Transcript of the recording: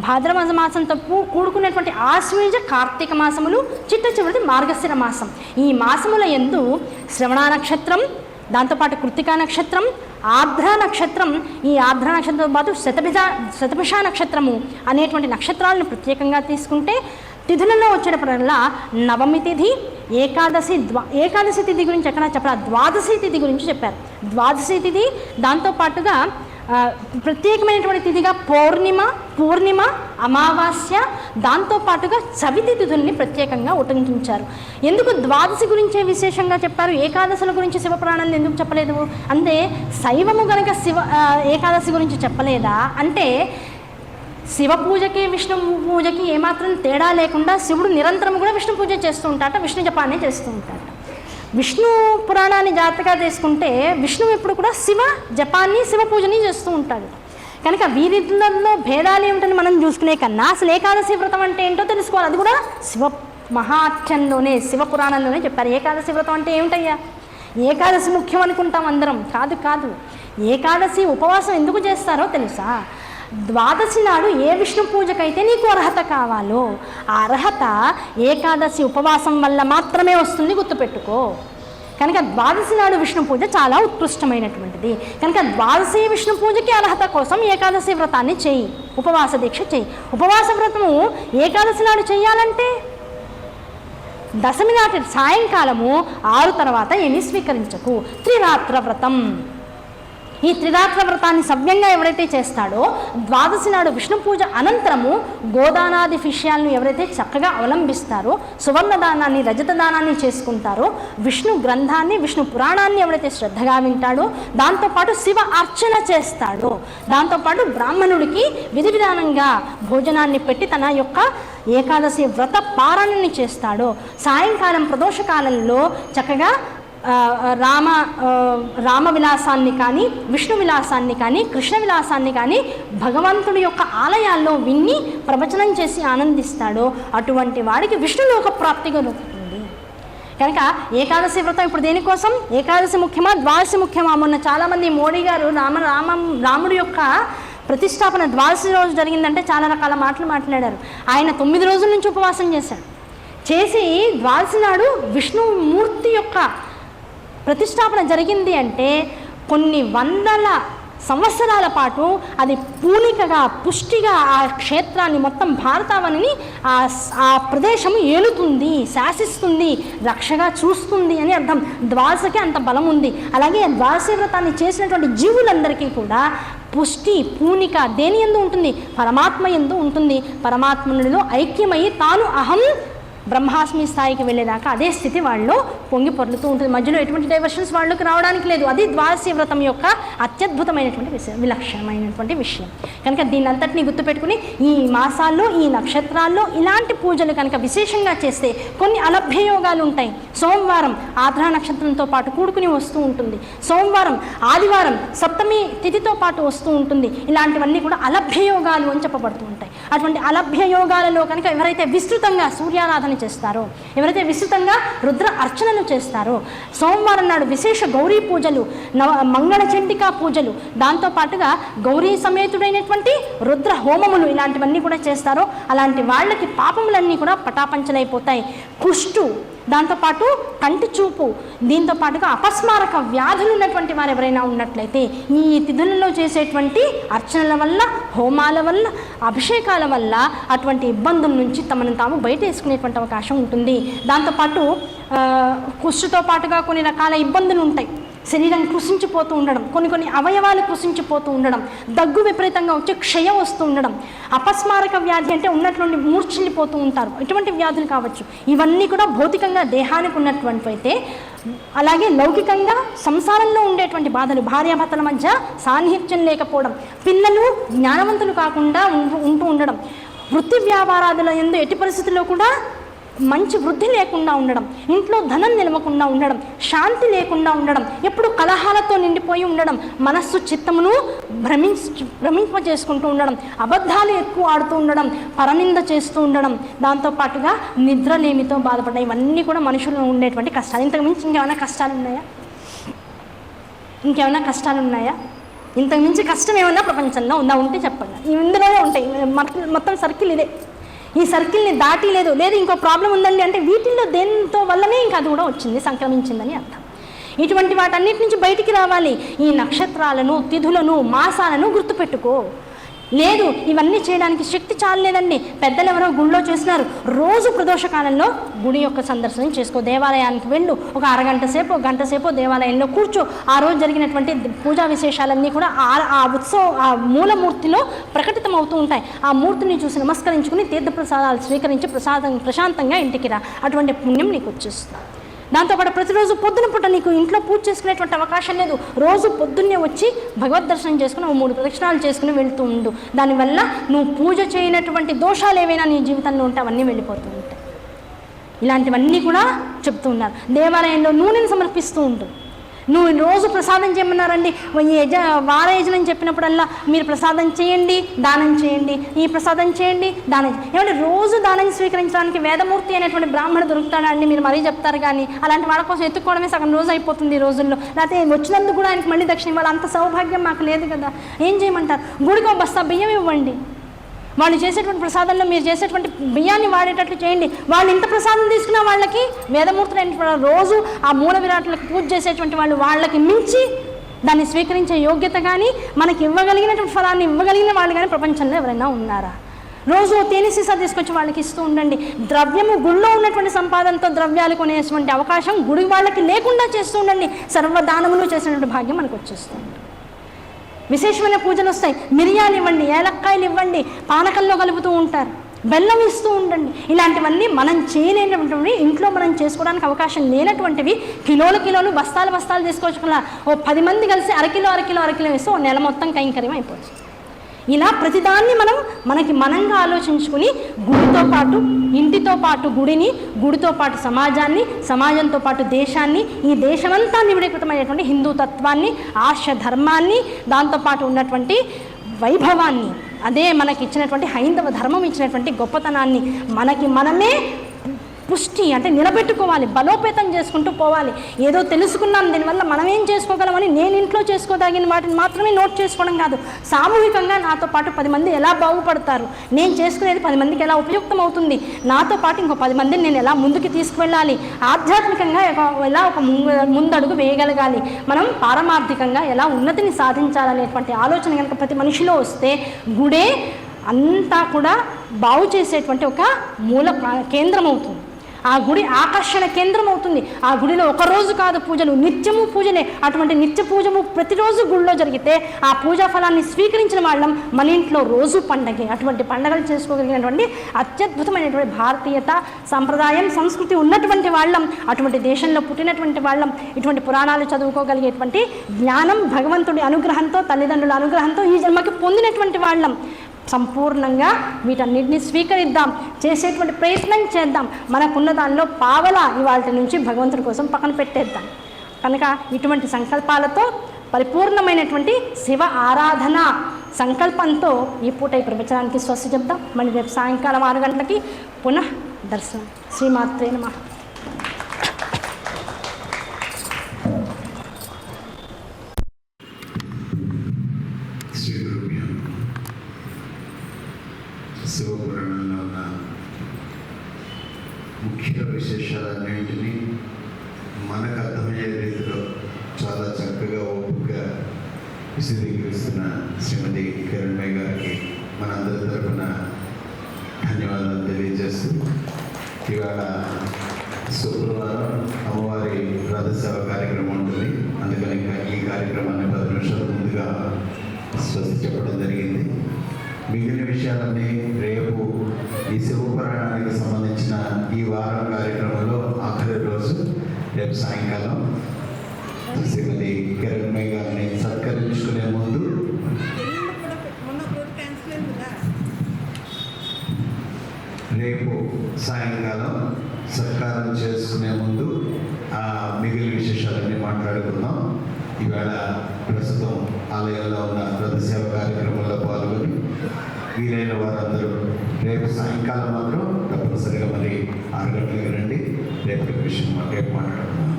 భాద్రమాస మాసంతో కూడుకున్నటువంటి ఆశ్వయుజ కార్తీక మాసములు, చిట్ట చివరిది మార్గశిర మాసం. ఈ మాసముల యందు శ్రవణ నక్షత్రం, దాంతోపాటు కృత్తికా నక్షత్రం, ఆర్ద్ర నక్షత్రం, ఈ ఆర్ద్ర నక్షత్రంతో పాటు శతభిష నక్షత్రము అనేటువంటి నక్షత్రాలను ప్రత్యేకంగా తీసుకుంటే తిథులలో వచ్చేటప్పుడల్లా నవమి తిథి, ఏకాదశి తిథి గురించి ఎక్కడ చెప్పారు, ద్వాదశి తిథి గురించి చెప్పారు. ద్వాదశి తిథి, దాంతోపాటుగా ప్రత్యేకమైనటువంటి తిథిగా పూర్ణిమ, అమావాస్య, దాంతోపాటుగా చవితి తిథుల్ని ప్రత్యేకంగా ఉటంకించారు. ఎందుకు ద్వాదశి గురించే విశేషంగా చెప్పారు, ఏకాదశుల గురించి శివపురాణాన్ని ఎందుకు చెప్పలేదు? అంటే శైవము గనక ఏకాదశి గురించి చెప్పలేదా అంటే, శివ పూజకి విష్ణు పూజకి ఏమాత్రం తేడా లేకుండా శివుడు నిరంతరం కూడా విష్ణు పూజ చేస్తూ ఉంటాట, విష్ణు జపాన్ని చేస్తూ ఉంటాట. విష్ణు పురాణాన్ని జాగ్రత్తగా తీసుకుంటే విష్ణువు ఎప్పుడు కూడా శివ జపాన్ని, శివ పూజని చేస్తూ ఉంటాడు. కనుక వీరిలో భేదాలు ఏమిటని మనం చూసుకునే కన్నా అసలు ఏకాదశి వ్రతం అంటే ఏంటో తెలుసుకోవాలి. అది కూడా శివ మహాత్యంలోనే, శివ పురాణంలోనే చెప్పారు. ఏకాదశి వ్రతం అంటే ఏమిటయ్యా, ఏకాదశి ముఖ్యం అనుకుంటాం అందరం. కాదు. ఏకాదశి ఉపవాసం ఎందుకు చేస్తారో తెలుసా? ద్వాదశి నాడు ఏ విష్ణు పూజకైతే నీకు అర్హత కావాలో ఆ అర్హత ఏకాదశి ఉపవాసం వల్ల మాత్రమే వస్తుంది, గుర్తుపెట్టుకో. కనుక ద్వాదశి నాడు విష్ణు పూజ చాలా ఉత్కృష్టమైనటువంటిది. కనుక ద్వాదశి విష్ణు పూజకి అర్హత కోసం ఏకాదశి వ్రతాన్ని చెయ్యి, ఉపవాస దీక్ష చెయ్యి. ఉపవాస వ్రతము ఏకాదశి నాడు చెయ్యాలంటే దశమి నాటి సాయంకాలము 6 తర్వాత ఏమీ స్వీకరించకు. త్రిరాత్ర వ్రతం, ఈ త్రిరాత్ర వ్రతాన్ని సవ్యంగా ఎవరైతే చేస్తాడో ద్వాదశి నాడు విష్ణు పూజ అనంతరము గోదానాది విషయాలను ఎవరైతే చక్కగా అవలంబిస్తారో, సువర్ణ దానాన్ని, రజత దానాన్ని చేసుకుంటారో, విష్ణు గ్రంథాన్ని, విష్ణు పురాణాన్ని ఎవరైతే శ్రద్ధగా వింటాడో, దాంతోపాటు శివ అర్చన చేస్తాడో, దాంతోపాటు బ్రాహ్మణుడికి విధి విధానంగా భోజనాన్ని పెట్టి తన యొక్క ఏకాదశి వ్రత పారాయణని చేస్తాడో, సాయంకాలం ప్రదోషకాలంలో చక్కగా రామ విలాసాన్ని కానీ, విష్ణు విలాసాన్ని కానీ, కృష్ణ విలాసాన్ని కానీ భగవంతుడి యొక్క ఆలయాల్లో విన్ని ప్రవచనం చేసి ఆనందిస్తాడో అటువంటి వాడికి విష్ణులోక ప్రాప్తి కలుగుతుంది. కనుక ఏకాదశి వ్రతం ఇప్పుడు దేనికోసం? ఏకాదశి ముఖ్యమా, ద్వాదశి ముఖ్యమా? మొన్న చాలామంది మోడీ గారు రాముడి యొక్క ప్రతిష్టాపన ద్వాదశి రోజు జరిగిందంటే చాలా రకాల మాటలు మాట్లాడారు. ఆయన 9 రోజుల నుంచి ఉపవాసం చేసి ద్వాదశి నాడు విష్ణుమూర్తి యొక్క ప్రతిష్టాపన జరిగింది అంటే కొన్ని వందల సంవత్సరాల పాటు అది పూనికగా, పుష్టిగా ఆ క్షేత్రాన్ని మొత్తం భారతావనిని ఆ ప్రదేశం ఏలుతుంది, శాసిస్తుంది, రక్షగా చూస్తుంది అని అర్థం. ద్వాదశకి అంత బలం ఉంది. అలాగే ద్వాదశి వ్రతాన్ని చేసినటువంటి జీవులందరికీ కూడా పుష్టి, పూనిక దేని యందు ఉంటుంది? పరమాత్మ యందు ఉంటుంది. పరమాత్మనిలో ఐక్యమయ్యి తాను అహం బ్రహ్మాస్మి స్థాయికి వెళ్ళేదాకా అదే స్థితి వాళ్ళలో పొంగి పొర్లుతూ ఉంటుంది. మధ్యలో ఎటువంటి డైవర్షన్స్ వాళ్ళకి రావడానికి లేదు. అది ద్వాదశి వ్రతం యొక్క అత్యద్భుతమైనటువంటి విషయం, విలక్షణమైనటువంటి విషయం. కనుక దీన్ని అంతటినీ గుర్తుపెట్టుకుని ఈ మాసాల్లో, ఈ నక్షత్రాల్లో ఇలాంటి పూజలు కనుక విశేషంగా చేస్తే కొన్ని అలభ్య యోగాలు ఉంటాయి. సోమవారం ఆర్ద్ర నక్షత్రంతో పాటు కూడుకుని వస్తూ ఉంటుంది. సోమవారం, ఆదివారం సప్తమి తిథితో పాటు వస్తూ ఉంటుంది. ఇలాంటివన్నీ కూడా అలభ్య యోగాలు అని చెప్పబడుతూ ఉంటాయి. అటువంటి అలభ్య యోగాలలో కనుక ఎవరైతే విస్తృతంగా సూర్యారాధన చేస్తారో, ఎవరైతే విస్తృతంగా రుద్ర అర్చనలు చేస్తారో, సోమవారం నాడు విశేష గౌరీ పూజలు, మంగళ చండికా పూజలు, దాంతోపాటుగా గౌరీ సమేతుడైనటువంటి రుద్ర హోమములు ఇలాంటివన్నీ కూడా చేస్తారో అలాంటి వాళ్ళకి పాపములన్నీ కూడా పటాపంచలైపోతాయి. కుష్టు, దాంతోపాటు కంటి చూపు, దీంతో పాటుగా అపస్మారక వ్యాధులు ఉన్నటువంటి వారు ఎవరైనా ఉన్నట్లయితే ఈ తిథులలో చేసేటువంటి అర్చనల వల్ల, హోమాల వల్ల, అభిషేకాల వల్ల అటువంటి ఇబ్బందుల నుంచి తమను తాము బయట వేసుకునేటువంటి అవకాశం ఉంటుంది. దాంతోపాటు కుష్టుతో పాటుగా కొన్ని రకాల ఇబ్బందులు ఉంటాయి. శరీరం కృషించిపోతూ ఉండడం, కొన్ని అవయవాలు కృషించిపోతూ ఉండడం, దగ్గు విపరీతంగా వచ్చి క్షయం వస్తూ ఉండడం, అపస్మారక వ్యాధి అంటే ఉన్నట్లుండి మూర్ఛిల్లిపోతూ ఉంటారు. ఇటువంటి వ్యాధులు కావచ్చు. ఇవన్నీ కూడా భౌతికంగా దేహానికి ఉన్నటువంటి అయితే, అలాగే లౌకికంగా సంసారంలో ఉండేటువంటి బాధలు, భార్యాభర్తల మధ్య సాన్నిహిత్యం లేకపోవడం, పిల్లలు జ్ఞానవంతులు కాకుండా ఉంటూ ఉండడం, వృత్తి వ్యాపారాదుల యందు ఎట్టి పరిస్థితుల్లో కూడా మంచి వృద్ధి లేకుండా ఉండడం, ఇంట్లో ధనం నిలవకుండా ఉండడం, శాంతి లేకుండా ఉండడం, ఎప్పుడు కలహాలతో నిండిపోయి ఉండడం, మనస్సు చిత్తమును భ్రమింపజేసుకుంటూ ఉండడం, అబద్ధాలు ఎక్కువ ఆడుతూ ఉండడం, పరనింద చేస్తూ ఉండడం, దాంతోపాటుగా నిద్రలేమితో బాధపడడం, ఇవన్నీ కూడా మనుషుల్లో ఉండేటువంటి కష్టాలు. ఇంతకు మించి ఇంకేమైనా కష్టాలు ఉన్నాయా? ఇంతకు మించి కష్టం ఏమన్నా ప్రపంచంలో ఉంటే చెప్పండి. ఇందులోనే ఉంటాయి, మొత్తం సర్కిల్ ఇదే. ఈ సర్కిల్ని దాటి లేదు ఇంకో ప్రాబ్లం ఉందండి అంటే వీటిల్లో దేంతో వల్లనే ఇంకా అది కూడా వచ్చింది, సంక్రమించిందని అర్థం. ఇటువంటి వాటన్నిటి నుంచి బయటికి రావాలి. ఈ నక్షత్రాలను, తిథులను, మాసాలను గుర్తుపెట్టుకో. లేదు ఇవన్నీ చేయడానికి శక్తి చాలలేదండి, పెద్దలు ఎవరో గుళ్ళో చేస్తున్నారు, రోజు ప్రదోష కాలంలో గుడి యొక్క సందర్శనం చేసుకో. దేవాలయానికి వెళ్ళు, ఒక అరగంట సేపు గంట సేపు దేవాలయంలో కూర్చో. ఆ రోజు జరిగినటువంటి పూజా విశేషాలన్నీ కూడా ఆ ఉత్సవం ఆ మూలమూర్తిలో ప్రకటితం అవుతూ ఉంటాయి. ఆ మూర్తిని చూసి నమస్కరించుకుని తీర్థప్రసాదాలు స్వీకరించి ప్రశాంతంగా ఇంటికి రా. అటువంటి పుణ్యం నీకు వచ్చేస్తుంది. దాంతోపాటు ప్రతిరోజు పొద్దున పూట నీకు ఇంట్లో పూజ చేసుకునేటువంటి అవకాశం లేదు, రోజు పొద్దున్నే వచ్చి భగవద్ దర్శనం చేసుకుని 3 ప్రదక్షిణాలు చేసుకుని వెళ్తూ ఉండు. దానివల్ల నువ్వు పూజ చేయనటువంటి దోషాలు ఏవైనా నీ జీవితంలో ఉంటే అవన్నీ వెళ్ళిపోతూ ఉంటాయి. ఇలాంటివన్నీ కూడా చెప్తూ ఉన్నారు. దేవాలయంలో నూనెను సమర్పిస్తూ ఉండు. నువ్వు రోజు ప్రసాదం చేయమన్నారండి, వార యజనం చెప్పినప్పుడల్లా మీరు ప్రసాదం చేయండి, దానం చేయండి, ఈ ప్రసాదం చేయండి, దానం ఏమంటే రోజు దానం స్వీకరించడానికి వేదమూర్తి అనేటువంటి బ్రాహ్మణ దొరుకుతాడండి మీరు మరీ చెప్తారు. కానీ అలాంటి వాళ్ళ కోసం ఎత్తుకోవడమే సగం రోజు అయిపోతుంది ఈ రోజుల్లో. లేకపోతే వచ్చినందుకు కూడా ఆయనకి మళ్ళీ దక్షిణ ఇవ్వాలి, అంత సౌభాగ్యం మాకు లేదు కదా. ఏం చేయమంటారు? గుడికో బస్తా బియ్యం ఇవ్వండి, వాళ్ళు చేసేటువంటి ప్రసాదంలో మీరు చేసేటువంటి బియ్యాన్ని వాడేటట్లు చేయండి. వాళ్ళు ఇంత ప్రసాదం తీసుకున్నా వాళ్ళకి వేదమూర్తులు రోజు ఆ మూల విరాట్లకు పూజ చేసేటువంటి వాళ్ళు వాళ్ళకి మించి దాన్ని స్వీకరించే యోగ్యత కానీ మనకి ఇవ్వగలిగినటువంటి ఫలాన్ని ఇవ్వగలిగిన వాళ్ళు కానీ ప్రపంచంలో ఎవరైనా ఉన్నారా? రోజు తేనె సీసా తీసుకొచ్చి వాళ్ళకి ఇస్తూ ఉండండి. ద్రవ్యము గుళ్ళో ఉన్నటువంటి సంపాదనతో ద్రవ్యాలు కొనేటువంటి అవకాశం గుడి వాళ్ళకి లేకుండా చేస్తూ ఉండండి. సర్వదానములు చేసినటువంటి భాగ్యం మనకు వచ్చేస్తుంది. విశేషమైన పూజలు వస్తాయి, మిరియాలు ఇవ్వండి, ఏలక్కాయలు ఇవ్వండి, పానకల్లో కలుపుతూ ఉంటారు, బెల్లం ఇస్తూ ఉండండి. ఇలాంటివన్నీ మనం చేయలేనటువంటివి, ఇంట్లో మనం చేసుకోవడానికి అవకాశం లేనటువంటివి కిలోలు బస్తాలు తీసుకోవచ్చు. ఓ 10 మంది కలిసి అరకిలో వేస్తే ఓ నెల మొత్తం కైంకర్యం అయిపోవచ్చు. ఇలా ప్రతిదాన్ని మనకి మనంగా ఆలోచించుకుని గుడితో పాటు ఇంటితో పాటు గుడిని, గుడితో పాటు సమాజాన్ని, సమాజంతో పాటు దేశాన్ని, ఈ దేశమంతా నివిడీకృతమైనటువంటి హిందూ తత్వాన్ని, ఆర్ష ధర్మాన్ని, దాంతోపాటు ఉన్నటువంటి వైభవాన్ని, అదే మనకి ఇచ్చినటువంటి హైందవ ధర్మం ఇచ్చినటువంటి గొప్పతనాన్ని మనకి మనమే పుష్టి అంటే నిలబెట్టుకోవాలి, బలోపేతం చేసుకుంటూ పోవాలి. ఏదో తెలుసుకున్నాం దీనివల్ల మనం ఏం చేసుకోగలమని నేను ఇంట్లో చేసుకోదగిన వాటిని మాత్రమే నోట్ చేసుకోవడం కాదు, సామూహికంగా నాతో పాటు 10 మంది ఎలా బాగుపడతారు, నేను చేసుకునేది 10 మందికి ఎలా ఉపయుక్తం అవుతుంది, నాతో పాటు ఇంకో 10 మందిని నేను ఎలా ముందుకు తీసుకువెళ్ళాలి, ఆధ్యాత్మికంగా ఎలా ఒక ముందడుగు వేయగలగాలి, మనం పారమార్థికంగా ఎలా ఉన్నతిని సాధించాలనేటువంటి ఆలోచన కనుక ప్రతి మనిషిలో వస్తే గుడే అంతా కూడా బాగు చేసేటువంటి ఒక మూల కేంద్రం అవుతుంది. ఆ గుడి ఆకర్షణ కేంద్రం అవుతుంది. ఆ గుడిలో ఒకరోజు కాదు పూజలు, నిత్యము పూజలే. అటువంటి నిత్య పూజము ప్రతిరోజు గుడిలో జరిగితే ఆ పూజా ఫలాన్ని స్వీకరించిన వాళ్ళం మన ఇంట్లో రోజు పండగే. అటువంటి పండగలు చేసుకోగలిగినటువంటి అత్యద్భుతమైనటువంటి భారతీయత, సంప్రదాయం, సంస్కృతి ఉన్నటువంటి వాళ్ళం, అటువంటి దేశంలో పుట్టినటువంటి వాళ్ళం, ఇటువంటి పురాణాలు చదువుకోగలిగేటువంటి జ్ఞానం భగవంతుడి అనుగ్రహంతో, తల్లిదండ్రుల అనుగ్రహంతో ఈ జన్మకి పొందినటువంటి వాళ్ళం. సంపూర్ణంగా వీటన్నిటిని స్వీకరిద్దాం, చేసేటువంటి ప్రయత్నం చేద్దాం. మనకున్న దానిలో పావలా ఇవాళ నుంచి భగవంతుడి కోసం పక్కన పెట్టేద్దాం. కనుక ఇటువంటి సంకల్పాలతో పరిపూర్ణమైనటువంటి శివ ఆరాధన సంకల్పంతో ఈ పూట ఈ ప్రవచనానికి స్వస్తి చెప్దాం. మళ్ళీ రేపు సాయంకాలం 6 గంటలకి పునః దర్శనం. శ్రీమాత్రే నమః. శివపురాణంలో ఉన్న ముఖ్య విశేషాలన్నింటినీ మనకు అర్థమయ్యే రీతిలో చాలా చక్కగా ఓపికగా విశదీకరిస్తున్న శ్రీమతి కిరణ్మయ్య గారికి మనందరి తరఫున ధన్యవాదాలు తెలియజేస్తూ, ఇవాళ శుక్రవారం అమ్మవారి రథసేవ కార్యక్రమం ఉంటుంది. అందుకని ఈ కార్యక్రమాన్ని 10 నిమిషాల ముందుగా స్వస్తి చెప్పడం జరిగింది. మిగిలిన విషయాలన్నీ రేపు ఈ శివపురాణానికి సంబంధించిన ఈ వారం కార్యక్రమంలో ఆఖరి రోజు రేపు సాయంకాలం శ్రీమతి కిరణ్మయ్య గారిని సత్కరించుకునే ముందు రేపు సాయంకాలం సత్కారం చేసుకునే ముందు ఆ మిగిలిన విశేషాలన్నీ మాట్లాడుకుందాం. ఈవేళ ప్రస్తుతం ఆలయంలో ఉన్న రథసేవ కార్యక్రమంలో పాల్గొని వీలైన వారందరూ రేపు సాయంకాలం మాత్రం తప్పనిసరిగా మరి 6 గంటలకు రండి. రేపటి విషయం రేపు మాట్లాడుకుందాం.